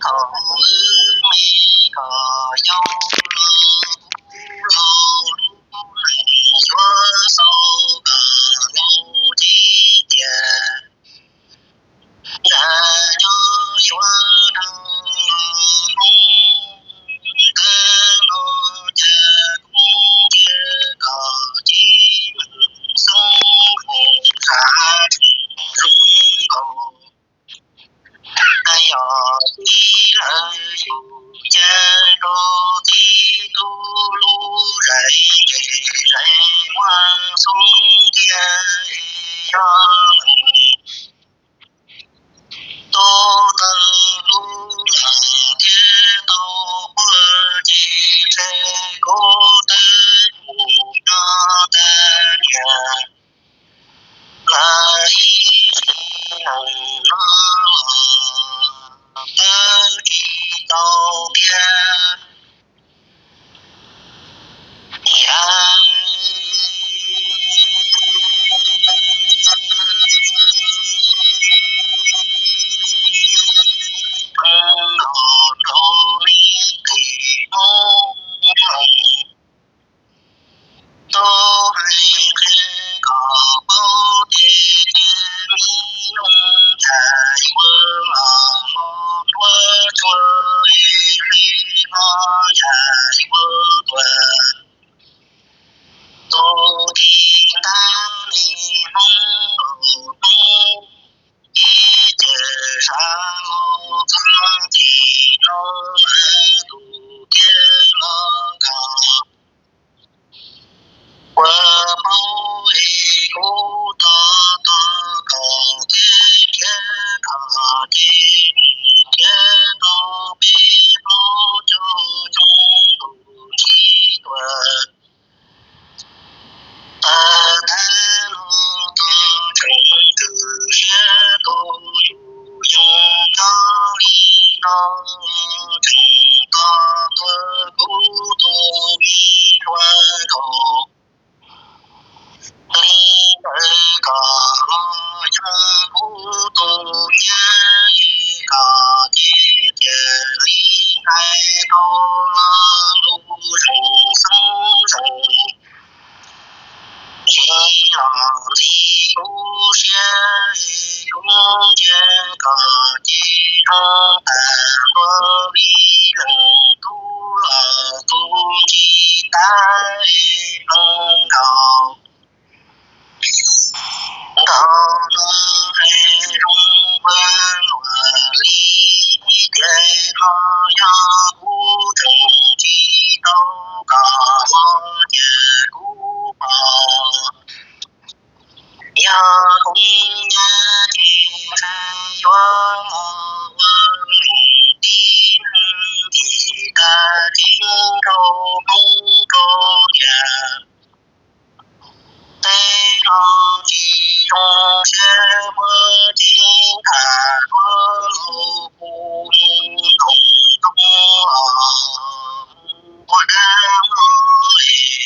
thọ mi cờ dâu lô chúa sâu cờ lô chi chè nhà nhớ chúa thăng ca lô chè cũng chia cờ chi sông cùng xa rung cầu ai ở đi lại dù cha đô tí tu lu rải rải ngoan sung kia cho tô tơ lu là kia tô bữa chi thế cố tế mù nó ta nhà là ý hồng nó tơ đi tàu kia nhà đồ đồ mi tì mô tô hay kê cỏ bố tê mi ông thầy mơ mơ mơ chua li mơ thầy mơ tuần tô đi ta ni mong mong đi chờ sa mô thân thì nó tu tiên lo cầu qua mô hi cố to to cầu tiên thiên thọ tiên thiên tô bi mô chu chung tu chi tuần ta thế lô tô chung từ xe tô dù dung nó đi nó chung to tuơ cố tô bi hoa cầu lý ơi cờ lo cho cố tô nhá cờ chia chia lý hai tô lo lu rừng sông rừng chỉ lòng thì cố xe cũng trên cờ chỉ trong tàn có lý lần tu là tu chỉ tai trong đầu đầu nó hay rung vang hòa lý thế lo cho cú tình chỉ đâu cả lo chè cú bò ya cũng nhớ tình thân chúa mò vương mình đi ta chính câu cũng câu nhà tê lo chỉ trong xe mơ chính thả mơ lô cu cùng công qua đám ơi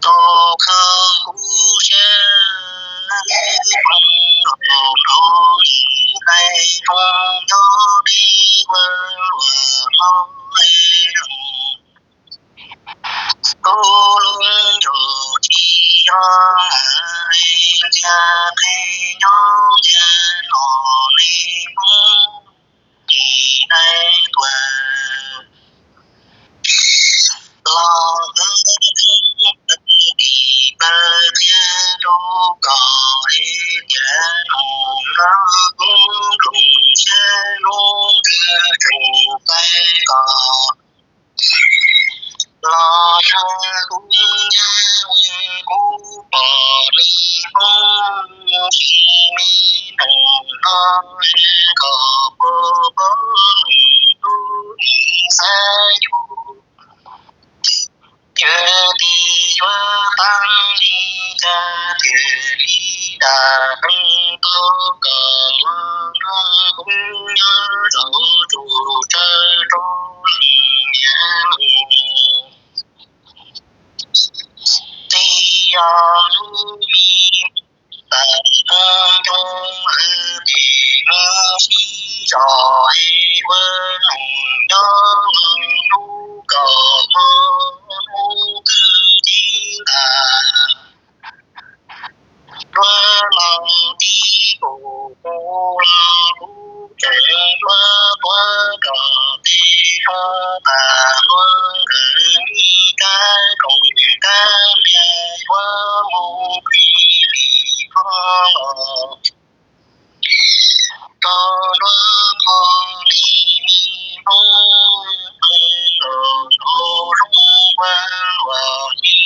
tô khơ cú xe phong đồ hay phong gió đi qua mong cô luôn dù chỉ cho ai cha thế nhau cha nọ đi mong đi đây tuần lo đi ba thiên đô cò đi cha nó cũng cùng xe luôn đưa trùng tay cò lo cho cũng nhớ cú bò đi mong chỉ mi nồng nó cò bơ bơ tu đi xa dù đã hưng cơ cờ cũng nhớ dấu chủ trời trô nhẹ tì lưu mi ta trong thì nó phi trò hay quên nhớ lu cờ mơ lu tư chi ta mơ lòng đi cổ la lu trẻ mơ mơ cờ tì mơ ta mơ cờ mi cái cùng cái mẹ mơ mù li li mơ có đôi con đi mi mô đồ đồ rung qua vào đi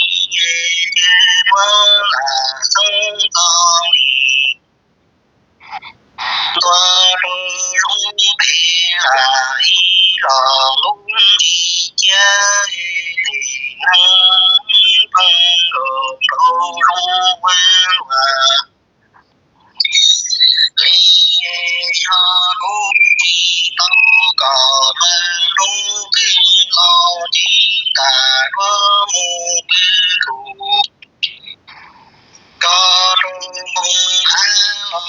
mơ là sông con tua rung rung bể là ý lò lung đi cha năng phân đồ đồ rung qua vào lý cho đúng chỉ tâm có mà đúng kinh lo chỉ cả có mù thủ có đúng bùng á lo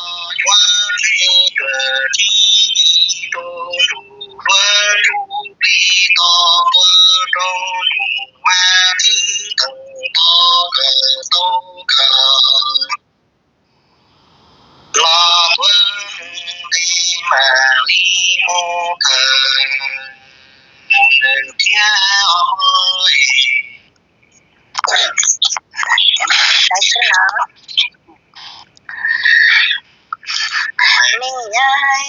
doa lý cờ chi đô đủ doa đủ lý to doa đô đủ ma thứ tầng to cờ tô cờ lo quân đi mà đi mô thần thiên ơi đấy chứ nó mình ai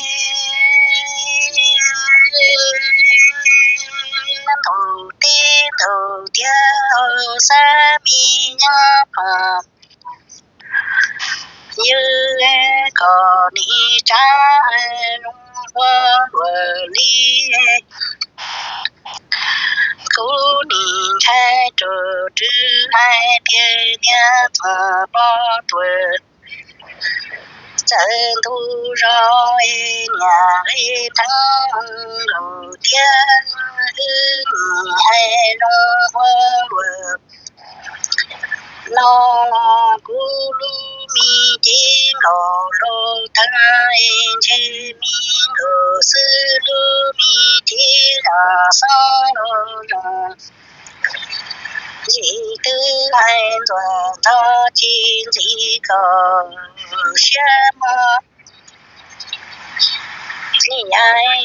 thủ tí thủ tiêu sa mi nhá như có đi cha nung hoa ly cú đi thay trừ trừ hai phía nhà thờ bao tuổi chân thu rồi nhà đi thắng đầu tiên hay nung hoa lo lo cú lu mi tiếng lo lo thay che mi lo sư lu mi tiếng là sao lo chỉ tư hai tuần cho chín chỉ có xem gì ai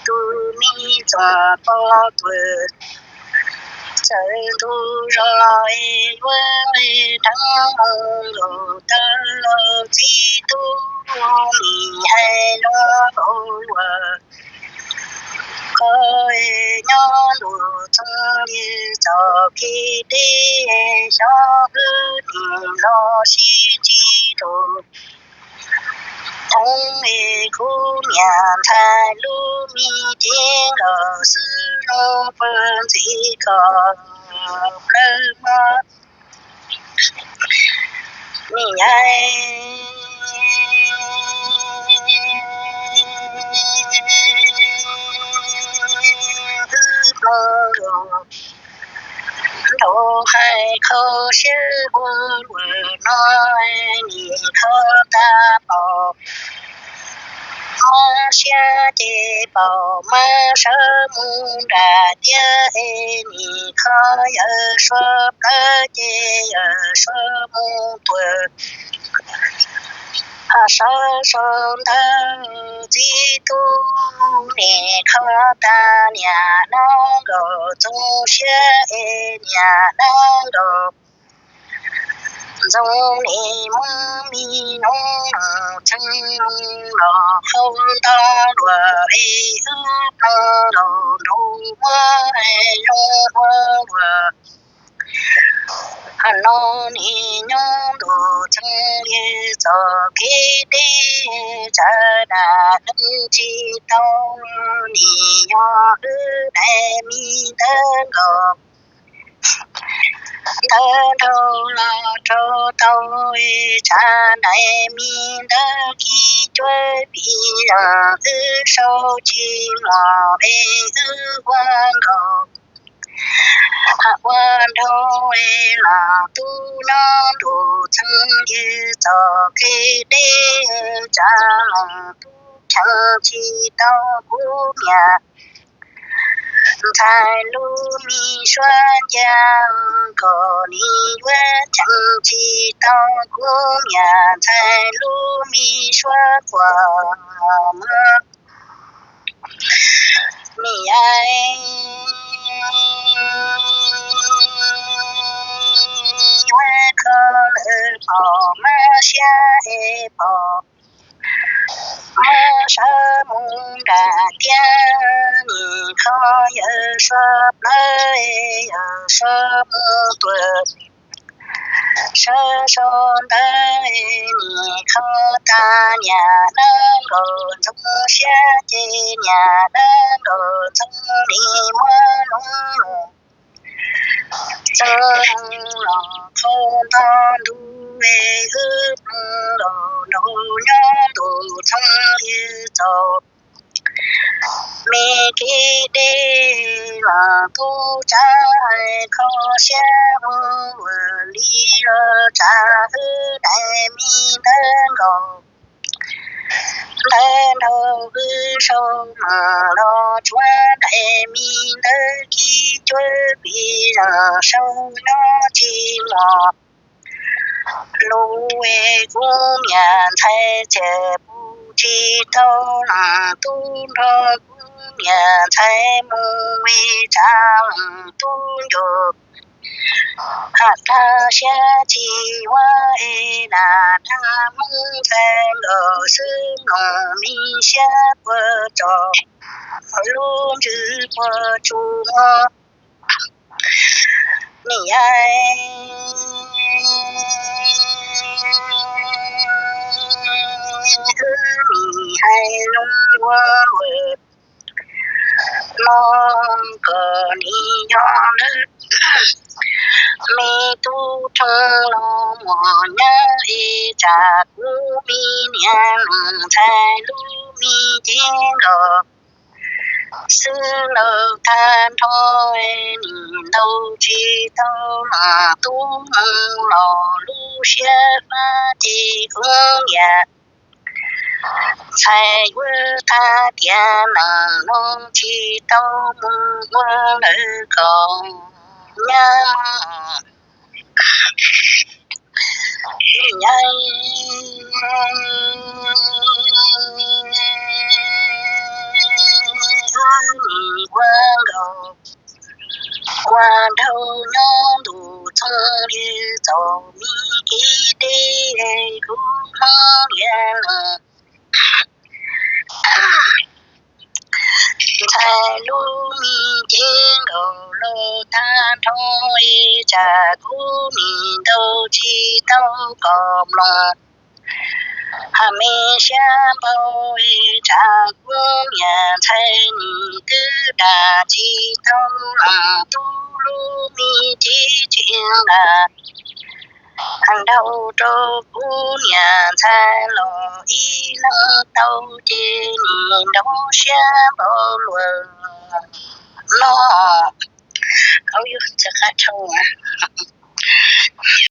tu mi cho bao tuổi trời thu rồi với thắng lộ ta chỉ tu mi hay lo coi nhau đủ chung đi cho khi đi cho hư lo si chi đồ thông khu nhà thay lu mi tiếng ở sư nô phân chỉ còn lơ mơ mi ai đồ hai khâu sư buồn nói ni khâu ta bảo ma xa chế bảo ma sơ môn đà tia ni khâu ở sơ bơ chế ở sơ môn tuổi sơ sơ thân chi tu nè khâu ta nhà nó đồ chung xe nhà nó đồ dòng nè mông mi nông chân lò không ta đùa đi ướp đồ đồ mơ nhung mơ hà nội nhung đồ chân đi cho khi đi cha đã đâm chi tao nì nhỏ ư đại mi tơ ngọc thơ đâu lo trâu tàu cha đại mi đơ ki chơi bị tư sâu chi mò bê tư quan cầu quan đâu là tu nó đủ thân như cho cái đê cha lòng tu chẳng chi tao cú nhà thái lu mi xuân giang có ni quên chẳng chi tao cú nhà thái lu mi xuân qua mơ mi ai quên khờ lỡ bỏ mà xa e bỏ sa môn đà tiên khó giờ sắp lấy sơ môn tuổi sơ son tới khó ta nhà đơn đồn trong xe chi nhà đơn đồn trong đi mưa nung sơ lòng không ta đủ về ước đồ đồ nhớ đồ trong như trầu mi ki đi là tu cha khó xe vô lý cha hư đại mi đơn cầu đơn đầu hư sâu mà lo chúa đại mi đơn ki chúa bị sâu nó chi mò lũ cũng nhà thay chế bu chi thâu là tu thơ nhà thay mu trang tu được hạt ta sẽ chi hoa là ta mong thêm ở sư nọ mi sẽ vợ trò luôn chữ vợ chú mi ai mi hay luôn qua vợ non cờ ni nhỏ nước mi tu trong lo mò nhớ trà cú mi niệm thay lu mi tiếng gờ sư lơ than thôi nhìn đâu chi đâu là tu lò lu xe ba chi cũng nhà thay quê ta tiền là non chi đâu mong quê nữ còn nhớ nhai quan đầu quan đầu nó đủ thơ như dầu mi ký đi cũng khó nghe là thay lu mi trên đầu lô ta thôi chả cú mi đâu chi đâu còn lòng hà mi xa bao cha cũng nhà thay ni cứ đà chi đâu là tu lu mi chi chuyện là hàng đầu trâu cũng nhà thay lo y lo tàu chi ni đâu xa bao luôn lo không yêu chắc chắn